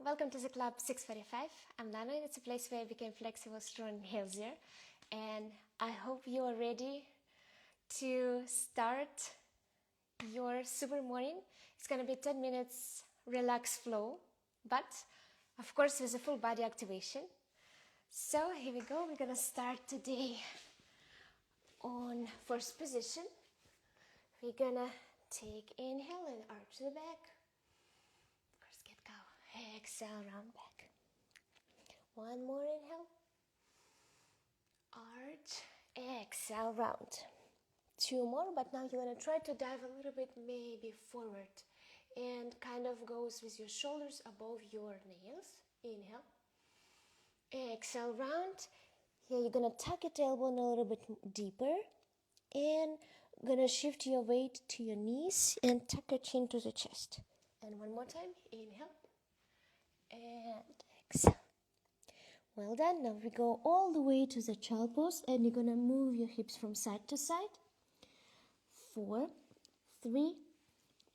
Welcome to the club 645. I'm Nana and it's a place where I became flexible, strong and healthier. And I hope you are ready to start your super morning. It's going to be 10 minutes relaxed flow, but of course with a full body activation. So here we go. We're going to start today on first position. We're going to take inhale and arch the back. Of course, get cow. Exhale, round back. One more inhale. Arch. Exhale, round. Two more, but now you're going to try to dive a little bit maybe forward and kind of goes with your shoulders above your nails. Inhale. Exhale, round. Here you're going to tuck your tailbone a little bit deeper and going to shift your weight to your knees and tuck your chin to the chest. And one more time. Inhale. And exhale. Well done. Now we go all the way to the child pose and you're going to move your hips from side to side. 4, 3,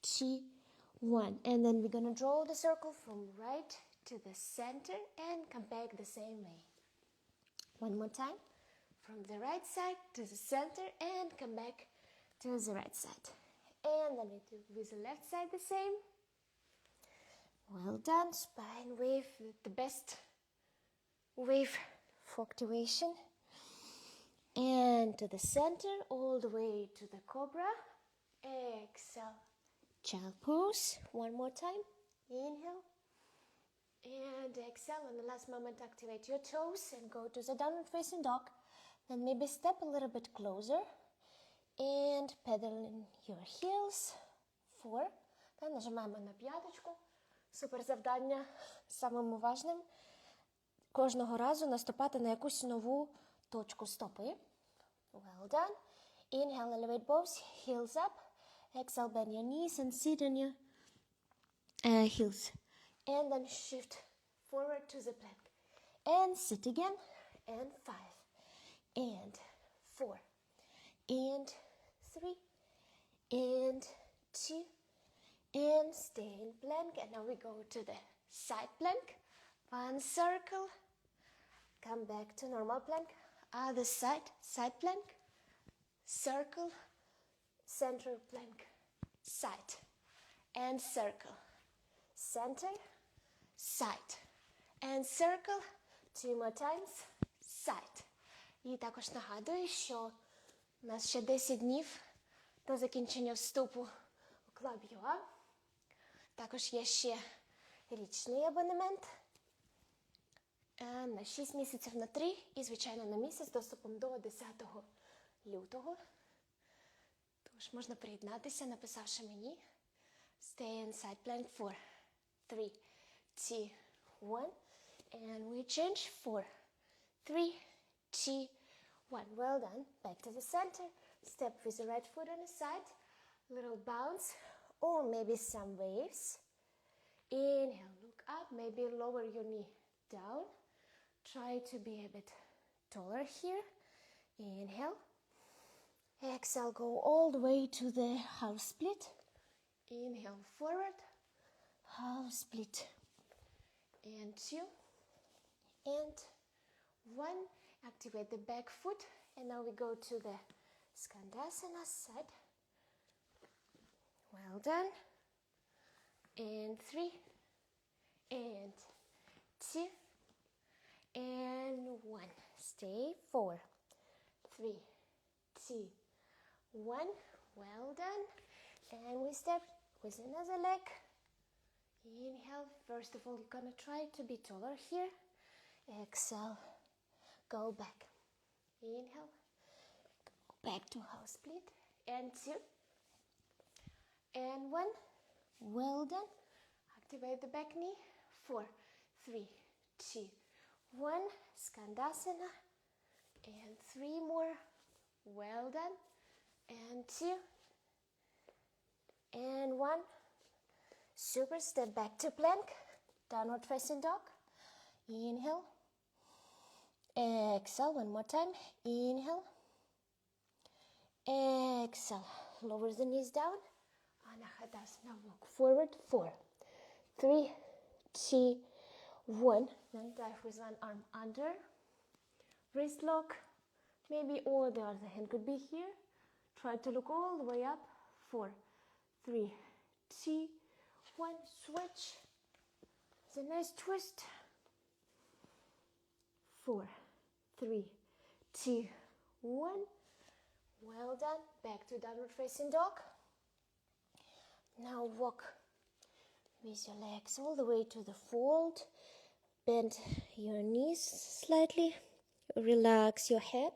2, 1. And then we're going to draw the circle from right to the center and come back the same way. One more time. From the right side to the center and come back to the right side. And then we do with the left side the same. Well done. Spine wave, the best wave for activation. And to the center, all the way to the cobra. Exhale. Child pose. One more time. Inhale. And exhale. And the last moment, activate your toes and go to the downward facing dog. Then maybe step a little bit closer. And pedal in your heels. 4. Та нажимаємо на п'яточку. Супер завдання, самим важним, кожного разу наступати на якусь нову точку стопи. Well done. Inhale, elevate both heels up. Exhale, bend your knees and sit on your heels. And then shift forward to the plank. And sit again. And 5. And 4. And 3. And 2. And stay in plank. And now we go to the side plank. One circle. Come back to normal plank. Other side. Side plank. Circle. Center plank. Side. And circle. Center. Side. And circle. 2 more times. Side. І також нагадую, що у нас ще 10 днів до закінчення вступу у Club UA. Також є ще річний абонемент на 6 місяців на 3 і, звичайно, на місяць з доступом до 10 лютого. Тож можна приєднатися, написавши мені Stay in side plank 4, 3, 2, 1. And we change 4, 3, 2, 1. Well done. Back to the center. Step with the right foot on the side. Little bounce. Or maybe some waves. Inhale, look up, maybe lower your knee down. Try to be a bit taller here. Inhale. Exhale, go all the way to the half split. Inhale, forward. Half split. And 2. And 1. Activate the back foot. And now we go to the Skandasana side. Well done. And 3. And 2. And 1. Stay. 4, 3, 2, 1. Well done. And we step with another leg. Inhale. First of all, you're going to try to be taller here. Exhale. Go back. Inhale. Go back to half split. And 2. And 1. Well done. Activate the back knee. 4, 3, 2, 1. Skandasana. And 3 more. Well done. And 2. And 1. Super. Step back to plank. Downward facing dog. Inhale. Exhale. One more time. Inhale. Exhale. Lower the knees down. Anahadasana. Walk forward. 4, 3, 2, 1. Then dive with one arm under. Wrist lock. Maybe or the other hand could be here. Try to look all the way up. 4, 3, 2, 1. Switch. It's a nice twist. 4, 3, 2, 1. Well done. Back to downward facing dog. Now walk with your legs all the way to the fold. Bend your knees slightly. Relax your head.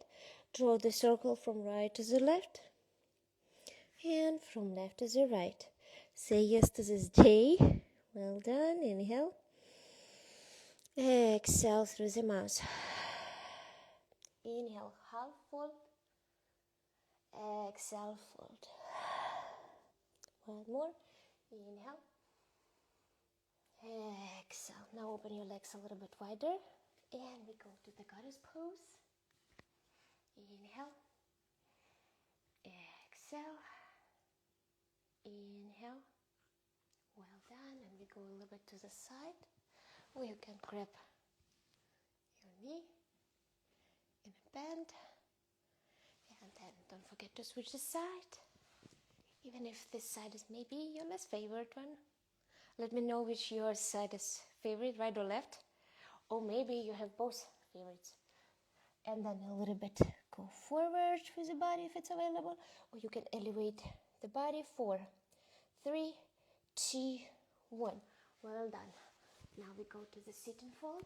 Draw the circle from right to the left and from left to the right. Say yes to this day. Well done. Inhale. Exhale through the mouth. Inhale, half fold. Exhale, fold. One more. Inhale. Exhale. Now open your legs a little bit wider. And we go to the goddess pose. Inhale. Exhale. Inhale. Well done. And we go a little bit to the side. Or you can grab your knee in a bend. And then don't forget to switch the side. Even if this side is maybe your less favorite one. Let me know which your side is favorite, right or left. Or maybe you have both favorites. And then a little bit go forward with the body if it's available. Or you can elevate the body. 4, 3, 2, 1. Well done. Now we go to the sit and fold.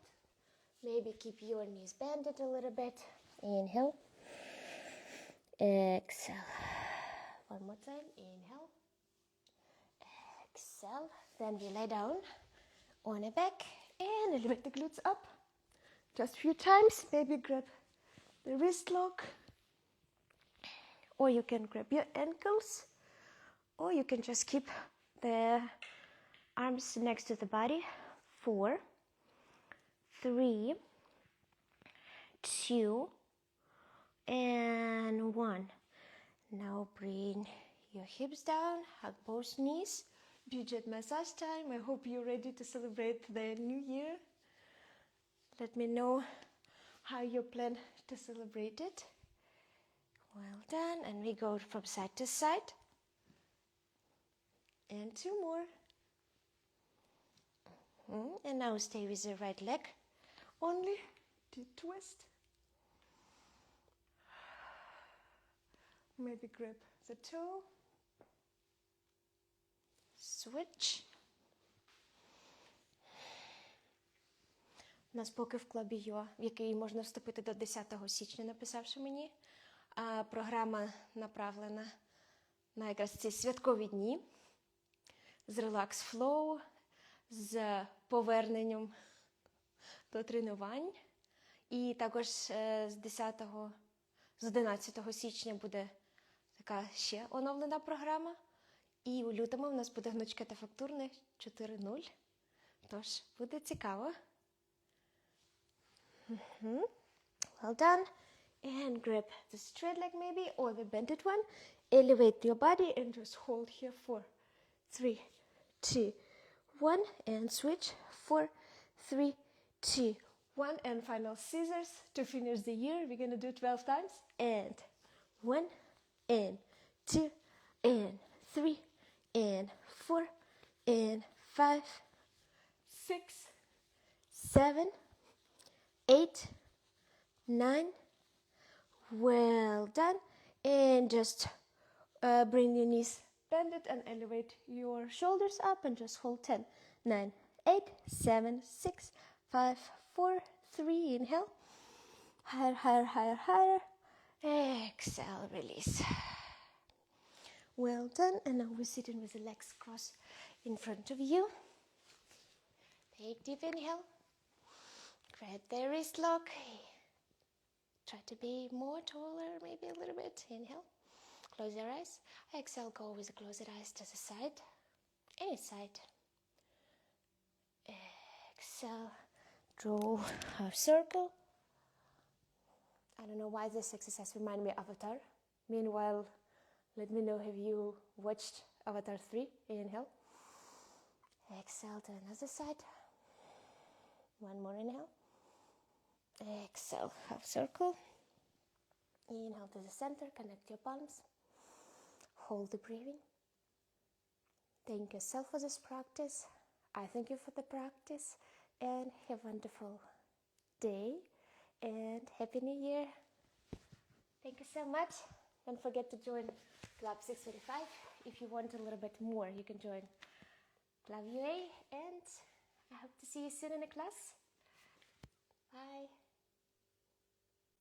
Maybe keep your knees bended a little bit. Inhale. Exhale. One more time. Inhale. Exhale. Then we lay down on a back and elevate the glutes up. Just a few times. Maybe grab the wrist lock. Or you can grab your ankles. Or you can just keep the arms next to the body. 4, 3, 2, and 1. Now bring your hips down, hug both knees. Budget massage time. I hope you're ready to celebrate the new year. Let me know how you plan to celebrate it. Well done. And we go from side to side. And 2 more. And now stay with the right leg only to twist. Maybe grab the toe. Switch. У нас поки в клубі Йо, в який можна вступити до 10 січня, написавши мені. Програма направлена на якраз ці святкові дні з релакс-флоу, з поверненням до тренувань. І також з 11 січня буде така ще оновлена програма. І у лютому в нас буде гнучке та фактурне 4.0. Тож, буде цікаво. Well done. And grab the straight leg maybe, or the bended one. Elevate your body and just hold here. 4, 3, 2, 1. And switch. 4, 3, 2, 1. And final scissors to finish the year. We're going to do 12 times. And 1, and 2, and 3, and 4, and 5, 6, 7, 8, 9. Well done. And just bring your knees bended and elevate your shoulders up and just hold 10, 9, 8, 7, 6, 5, 4, 3. Inhale. Higher, higher, higher, higher. Exhale, release. Well done. And now we're sitting with the legs crossed in front of you. Take deep inhale. Grab the wrist lock. Try to be more taller, maybe a little bit. Inhale. Close your eyes. Exhale, go with the closed eyes to the side. Any side. Exhale. Draw half circle. I don't know why this exercise reminds me of Avatar. Meanwhile, let me know, have you watched Avatar 3? Inhale. Exhale to another side. One more inhale. Exhale, half circle. Inhale to the center, connect your palms. Hold the breathing. Thank yourself for this practice. I thank you for the practice, and have a wonderful day and Happy New Year. Thank you so much. Don't forget to join Club 645. If you want a little bit more, you can join Club UA, and I hope to see you soon in the class. Bye.